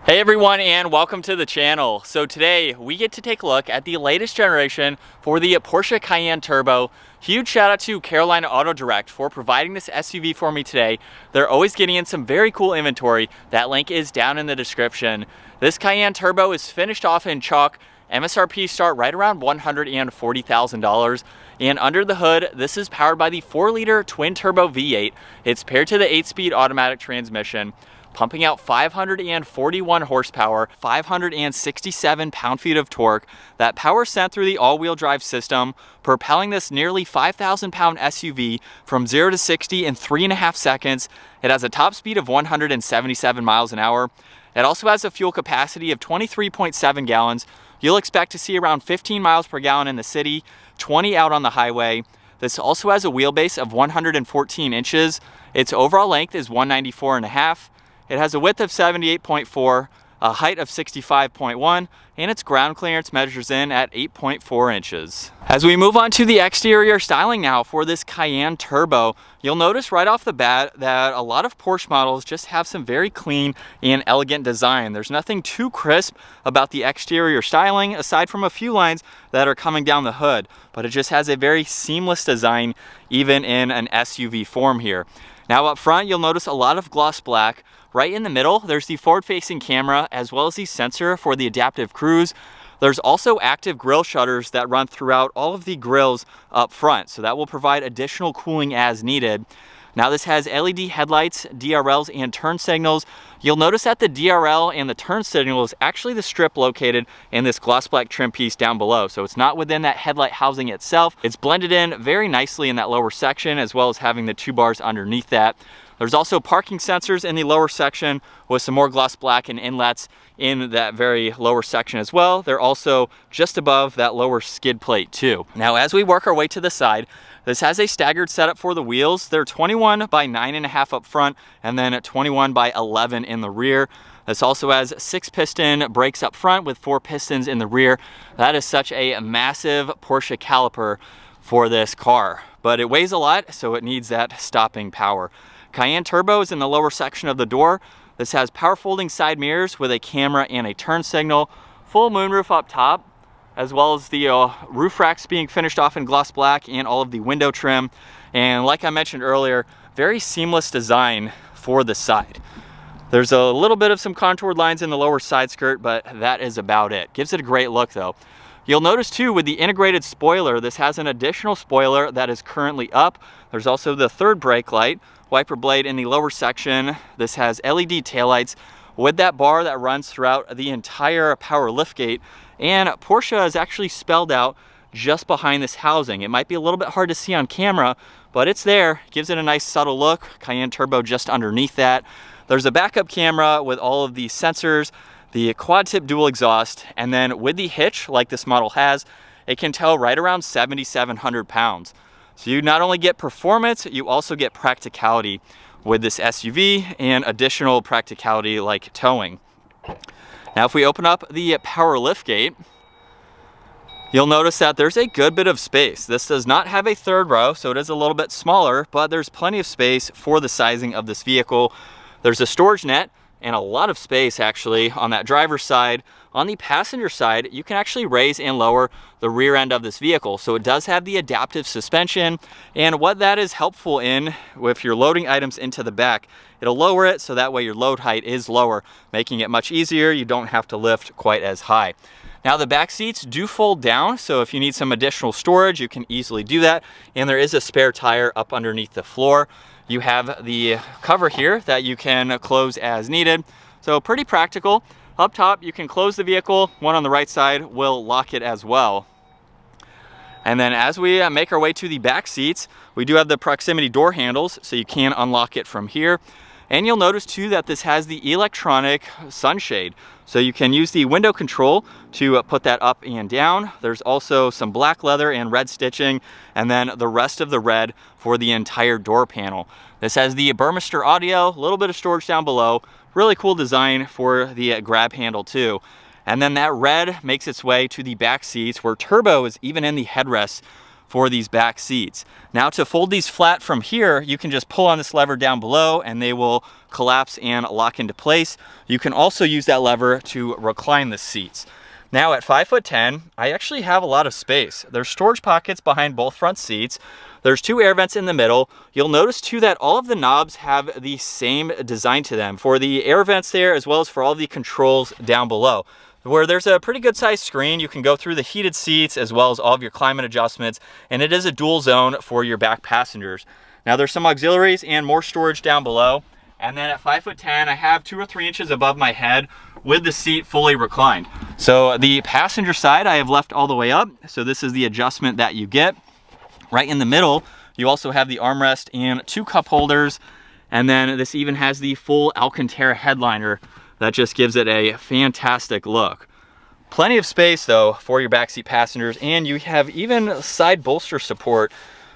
Hey everyone, and welcome to the channel. So today we get to take a look at the latest generation for the Porsche Cayenne Turbo. Huge shout out to Carolina Auto Direct for providing this SUV for me today. They're always getting in some very cool inventory. That link is down in the description. This Cayenne Turbo is finished off in chalk. MSRP start right around $140,000. And under the hood, this is powered by the 4-liter twin-turbo V8. It's paired to the 8-speed automatic transmission, pumping out 541 horsepower, 567 pound-feet of torque. That power sent through the all-wheel drive system, propelling this nearly 5,000-pound SUV from 0 to 60 in 3.5 seconds. It has a top speed of 177 miles an hour. It also has a fuel capacity of 23.7 gallons. You'll expect to see around 15 miles per gallon in the city, 20 out on the highway. This also has a wheelbase of 114 inches. Its overall length is 194.5. It has a width of 78.4, a height of 65.1, and its ground clearance measures in at 8.4 inches. As we move on to the exterior styling now for this Cayenne Turbo, you'll notice right off the bat that a lot of Porsche models just have some very clean and elegant design. There's nothing too crisp about the exterior styling aside from a few lines that are coming down the hood, but it just has a very seamless design even in an SUV form here. Now up front, you'll notice a lot of gloss black. Right in the middle, there's the forward-facing camera as well as the sensor for the adaptive cruise. There's also active grille shutters that run throughout all of the grills up front, so that will provide additional cooling as needed. Now this has LED headlights, DRLs, and turn signals. You'll notice that the DRL and the turn signal is actually the strip located in this gloss black trim piece down below. So it's not within that headlight housing itself. It's blended in very nicely in that lower section, as well as having the 2 bars underneath that. There's also parking sensors in the lower section with some more gloss black and inlets in that very lower section as well. They're also just above that lower skid plate too. Now, as we work our way to the side, this has a staggered setup for the wheels. They're 21 by 9.5 up front and then 21 by 11 in the rear. This also has 6-piston brakes up front with 4 pistons in the rear. That is such a massive Porsche caliper for this car, but it weighs a lot, so it needs that stopping power. Cayenne Turbo is in the lower section of the door. This has power folding side mirrors with a camera and a turn signal, full moonroof up top, as well as the roof racks being finished off in gloss black and all of the window trim. And like I mentioned earlier, very seamless design for the side. There's a little bit of some contoured lines in the lower side skirt, but that is about it. Gives it a great look though. You'll notice too, with the integrated spoiler, this has an additional spoiler that is currently up. There's also the third brake light, wiper blade in the lower section. This has LED taillights with that bar that runs throughout the entire power liftgate. And Porsche is actually spelled out just behind this housing. It might be a little bit hard to see on camera, but it's there. Gives it a nice subtle look. Cayenne Turbo just underneath that. There's a backup camera with all of the sensors, the quad tip dual exhaust, and then with the hitch like this model has, it can tow right around 7,700 pounds. So you not only get performance, you also get practicality with this SUV and additional practicality like towing. Now if we open up the power liftgate, you'll notice that there's a good bit of space. This does not have a third row, so it is a little bit smaller, but there's plenty of space for the sizing of this vehicle. There's a storage net and a lot of space actually on that driver's side. On the passenger side, you can actually raise and lower the rear end of this vehicle. So it does have the adaptive suspension, and what that is helpful in, if you're loading items into the back, it'll lower it so that way your load height is lower, making it much easier. You don't have to lift quite as high. Now the back seats do fold down, so if you need some additional storage, you can easily do that. And there is a spare tire up underneath the floor. You have the cover here that you can close as needed. So pretty practical. Up top, you can close the vehicle. One on the right side will lock it as well. And then as we make our way to the back seats, we do have the proximity door handles, so you can unlock it from here. And you'll notice too that this has the electronic sunshade. So you can use the window control to put that up and down. There's also some black leather and red stitching, and then the rest of the red for the entire door panel. This has the Burmester audio, a little bit of storage down below. Really cool design for the grab handle too. And then that red makes its way to the back seats where turbo is even in the headrests for these back seats. Now to fold these flat from here, you can just pull on this lever down below and they will collapse and lock into place. You can also use that lever to recline the seats. Now at 5'10", I actually have a lot of space. There's storage pockets behind both front seats. There's 2 air vents in the middle. You'll notice too that all of the knobs have the same design to them for the air vents there, as well as for all the controls down below. Where there's a pretty good sized screen, you can go through the heated seats as well as all of your climate adjustments, and it is a dual zone for your back passengers. Now there's some auxiliaries and more storage down below. And then at 5'10", I have 2 or 3 inches above my head with the seat fully reclined. So the passenger side I have left all the way up. So this is the adjustment that you get. Right in the middle, you also have the armrest and 2 cup holders. And then this even has the full Alcantara headliner that just gives it a fantastic look. Plenty of space though for your backseat passengers, and you have even side bolster support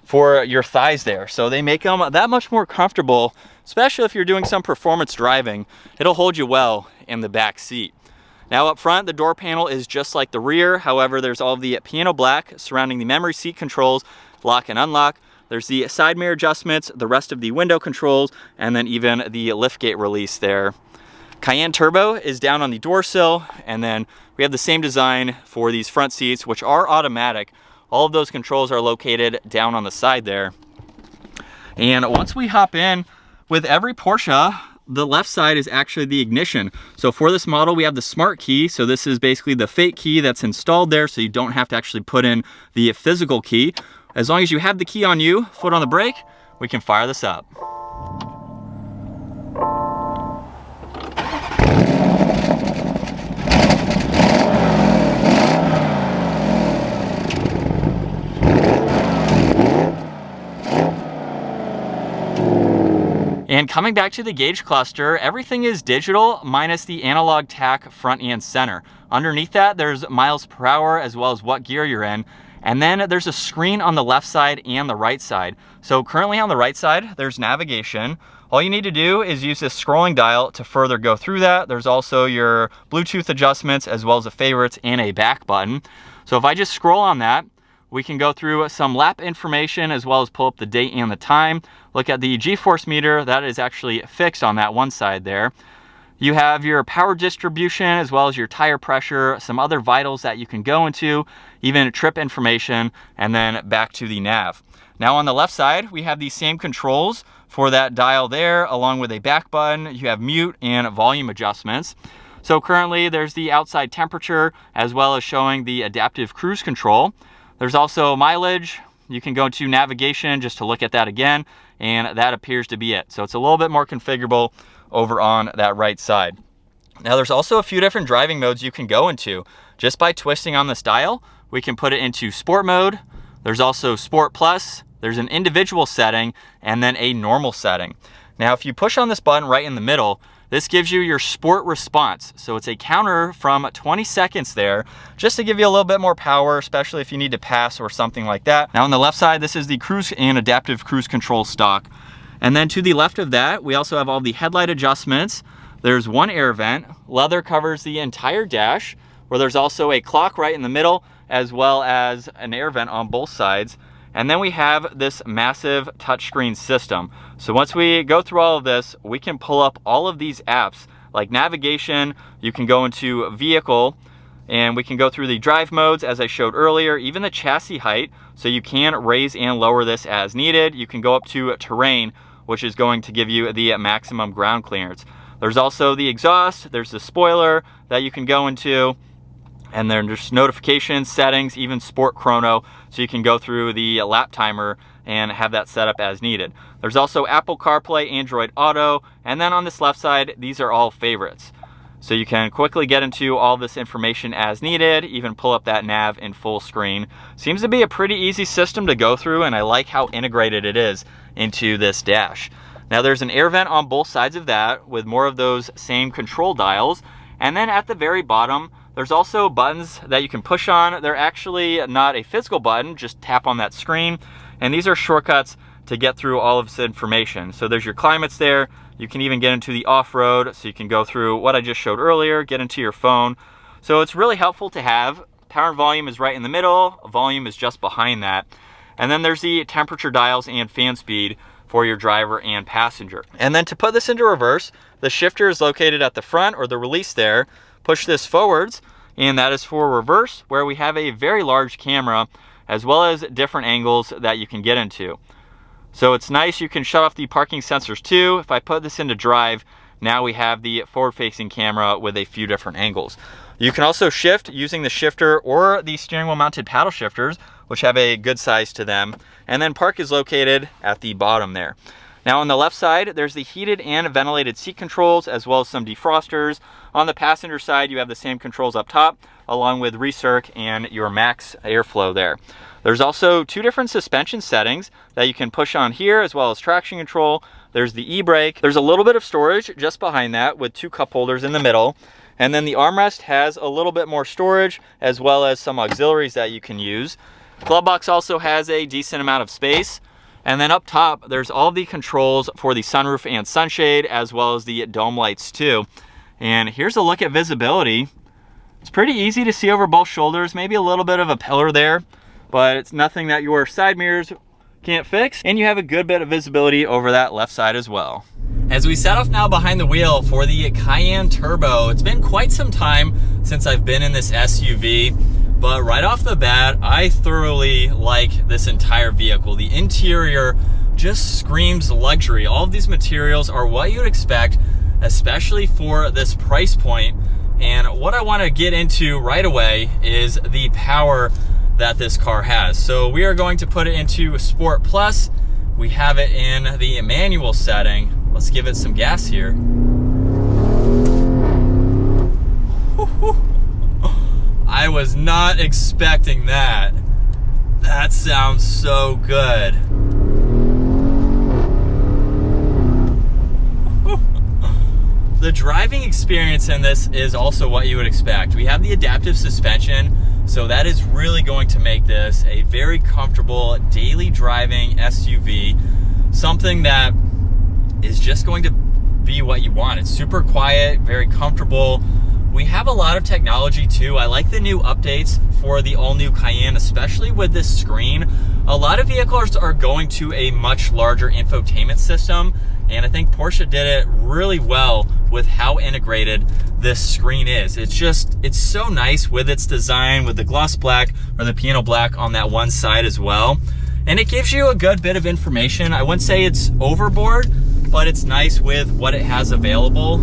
for your thighs there. So they make them that much more comfortable, especially if you're doing some performance driving. It'll hold you well in the back seat. Now up front, the door panel is just like the rear. However, there's all of the piano black surrounding the memory seat controls, lock and unlock. There's the side mirror adjustments, the rest of the window controls, and then even the liftgate release there. Cayenne Turbo is down on the door sill, and then we have the same design for these front seats, which are automatic. All of those controls are located down on the side there. And once we hop in, with every Porsche, the left side is actually the ignition. So for this model, we have the smart key. So this is basically the fake key that's installed there, so you don't have to actually put in the physical key. As long as you have the key on you, foot on the brake, we can fire this up. And coming back to the gauge cluster, everything is digital minus the analog tach front and center. Underneath that, there's miles per hour as well as what gear you're in. And then there's a screen on the left side and the right side. So currently on the right side, there's navigation. All you need to do is use this scrolling dial to further go through that. There's also your Bluetooth adjustments as well as a favorites and a back button. So if I just scroll on that, we can go through some lap information as well as pull up the date and the time. Look at the G-force meter, that is actually fixed on that one side there. You have your power distribution as well as your tire pressure, some other vitals that you can go into, even trip information, and then back to the nav. Now on the left side, we have these same controls for that dial there, along with a back button. You have mute and volume adjustments. So currently there's the outside temperature as well as showing the adaptive cruise control. There's also mileage. You can go to navigation just to look at that again, and that appears to be it. So it's a little bit more configurable over on that right side. Now there's also a few different driving modes you can go into. Just by twisting on this dial, we can put it into sport mode. There's also sport plus, there's an individual setting, and then a normal setting. Now if you push on this button right in the middle, this gives you your sport response. So it's a counter from 20 seconds there, just to give you a little bit more power, especially if you need to pass or something like that. Now on the left side, this is the cruise and adaptive cruise control stock. And then to the left of that, we also have all the headlight adjustments. There's one air vent. Leather covers the entire dash, where there's also a clock right in the middle, as well as an air vent on both sides. And then we have this massive touchscreen system. So once we go through all of this, we can pull up all of these apps like navigation. You can go into vehicle, and we can go through the drive modes as I showed earlier, even the chassis height. So you can raise and lower this as needed. You can go up to terrain, which is going to give you the maximum ground clearance. There's also the exhaust, there's the spoiler that you can go into, and then there's notifications, settings, even sport chrono, so you can go through the lap timer and have that set up as needed. There's also Apple CarPlay, Android Auto, and then on this left side, these are all favorites. So you can quickly get into all this information as needed, even pull up that nav in full screen. Seems to be a pretty easy system to go through, and I like how integrated it is into this dash. Now there's an air vent on both sides of that with more of those same control dials. And then at the very bottom, there's also buttons that you can push on. They're actually not a physical button, just tap on that screen. And these are shortcuts to get through all of this information. So there's your climates there. You can even get into the off-road, so you can go through what I just showed earlier, get into your phone. So it's really helpful to have. Power and volume is right in the middle. Volume is just behind that. And then there's the temperature dials and fan speed for your driver and passenger. And then to put this into reverse, the shifter is located at the front, or the release there. Push this forwards, and that is for reverse, where we have a very large camera as well as different angles that you can get into. So it's nice. You can shut off the parking sensors too. If I put this into drive, now we have the forward-facing camera with a few different angles. You can also shift using the shifter or the steering wheel mounted paddle shifters, which have a good size to them. And then park is located at the bottom there. Now on the left side, there's the heated and ventilated seat controls, as well as some defrosters. On the passenger side, you have the same controls up top, along with recirc and your max airflow there. There's also 2 different suspension settings that you can push on here, as well as traction control. There's the e-brake. There's a little bit of storage just behind that with 2 cup holders in the middle. And then the armrest has a little bit more storage, as well as some auxiliaries that you can use. Glove box also has a decent amount of space. And then up top, there's all the controls for the sunroof and sunshade, as well as the dome lights too. And here's a look at visibility. It's pretty easy to see over both shoulders, maybe a little bit of a pillar there, but it's nothing that your side mirrors can't fix. And you have a good bit of visibility over that left side as well. As we set off now behind the wheel for the Cayenne Turbo, it's been quite some time since I've been in this SUV. But right off the bat, I thoroughly like this entire vehicle. The interior just screams luxury. All of these materials are what you'd expect, especially for this price point. And what I want to get into right away is the power that this car has. So we are going to put it into Sport Plus. We have it in the manual setting. Let's give it some gas here. I was not expecting that. That sounds so good. The driving experience in this is also what you would expect. We have the adaptive suspension, so that is really going to make this a very comfortable daily driving SUV. Something that is just going to be what you want. It's super quiet, very comfortable. We have a lot of technology too. I like the new updates for the all-new Cayenne, especially with this screen. A lot of vehicles are going to a much larger infotainment system, and I think Porsche did it really well with how integrated this screen is. It's so nice with its design, with the gloss black or the piano black on that one side as well. And it gives you a good bit of information. I wouldn't say it's overboard, but it's nice with what it has available.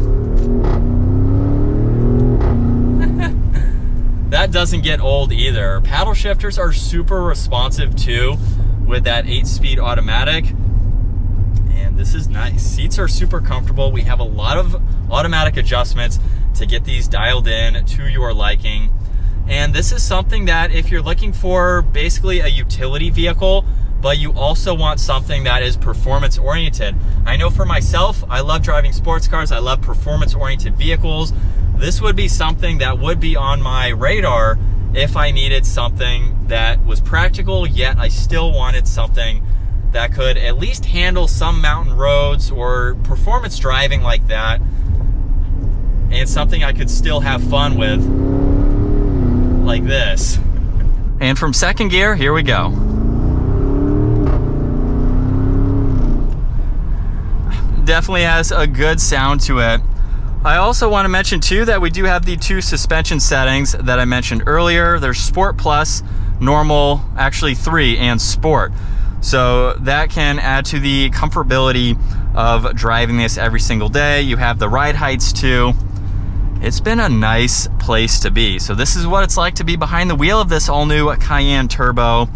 That doesn't get old either. Paddle shifters are super responsive too with that 8-speed automatic. And this is nice. Seats are super comfortable. We have a lot of automatic adjustments to get these dialed in to your liking. And this is something that if you're looking for basically a utility vehicle, but you also want something that is performance oriented. I know for myself, I love driving sports cars. I love performance oriented vehicles. This would be something that would be on my radar if I needed something that was practical, yet I still wanted something that could at least handle some mountain roads or performance driving like that, and something I could still have fun with like this. And from second gear, here we go. Definitely has a good sound to it. I also want to mention too that we do have the 2 suspension settings that I mentioned earlier. There's Sport Plus, Normal, actually 3, and Sport. So that can add to the comfortability of driving this every single day. You have the ride heights too. It's been a nice place to be. So this is what it's like to be behind the wheel of this all-new Cayenne Turbo.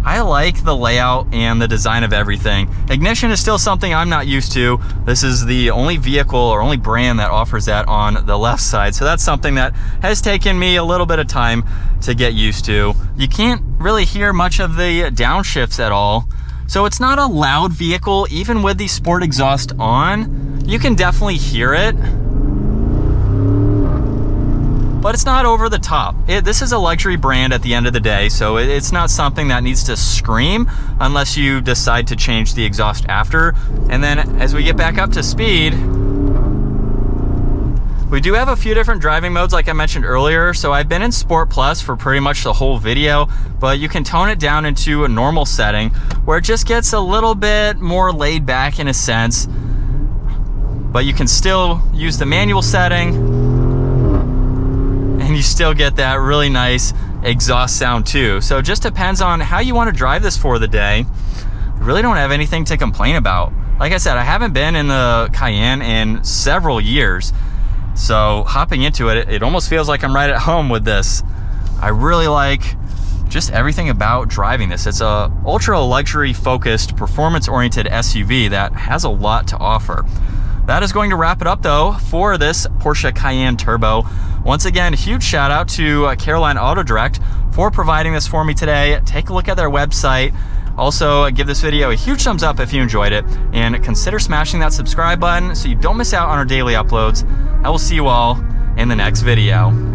I like the layout and the design of everything. Ignition is still something I'm not used to. This is the only vehicle or only brand that offers that on the left side. So that's something that has taken me a little bit of time to get used to. You can't really hear much of the downshifts at all. So it's not a loud vehicle, even with the sport exhaust on. You can definitely hear it, but it's not over the top. This is a luxury brand at the end of the day, so it's not something that needs to scream unless you decide to change the exhaust after. And then as we get back up to speed, We do have a few different driving modes like I mentioned earlier. So I've been in Sport Plus for pretty much the whole video, but you can tone it down into a normal setting where it just gets a little bit more laid back in a sense, but you can still use the manual setting and you still get that really nice exhaust sound too. So it just depends on how you want to drive this for the day. I really don't have anything to complain about. Like I said, I haven't been in the Cayenne in several years. So hopping into it, it almost feels like I'm right at home with this. I really like just everything about driving this. It's a ultra luxury focused, performance oriented SUV that has a lot to offer. That is going to wrap it up though for this Porsche Cayenne Turbo. Once again, huge shout out to Caroline Auto Direct for providing this for me today. Take a look at their website. Also, give this video a huge thumbs up if you enjoyed it, and consider smashing that subscribe button so you don't miss out on our daily uploads. I will see you all in the next video.